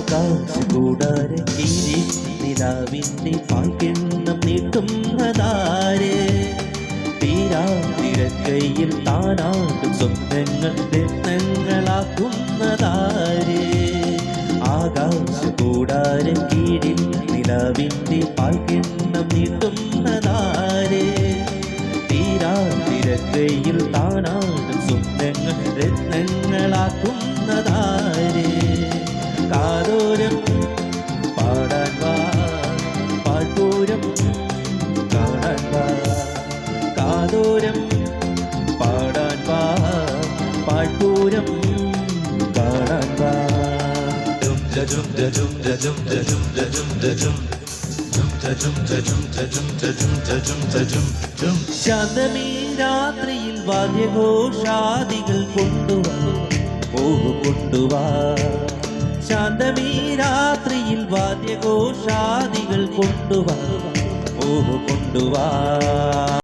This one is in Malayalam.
ആകാശകൂടാര കീഴിൽ നിലാവിൻ്റെ പാൽക്കിണ്ണം നീട്ടുന്നതാര് തീരാതിരക്കയിൽ താനാടും സ്വപ്നങ്ങൾ രത്നങ്ങളാക്കുന്നതാര് ആകാശകൂടാര കീഴിൽ നിലാവിൻ്റെ പാൽക്കിണ്ണം നീട്ടുന്നതാര് തീരാതിരക്കയിൽ താനാടും സ്വപ്നങ്ങൾ രത്നങ്ങളാക്കുന്നതാര് കാതോരം പാടാൻ വാ പാൽപൂരം കാണാൻ വാ കാതോരം പാടാൻ വാ പാൽപൂരം കാണാൻ വാ ശാന്തമീ രാത്രിയിൽ വാദ്യഘോഷാദികൾ കൊണ്ടുവാ കൊണ്ടുവാ ശാന്തമീ രാത്രിയിൽ വാദ്യഘോഷാദികൾ കൊണ്ടുവാ കൊണ്ടുവാ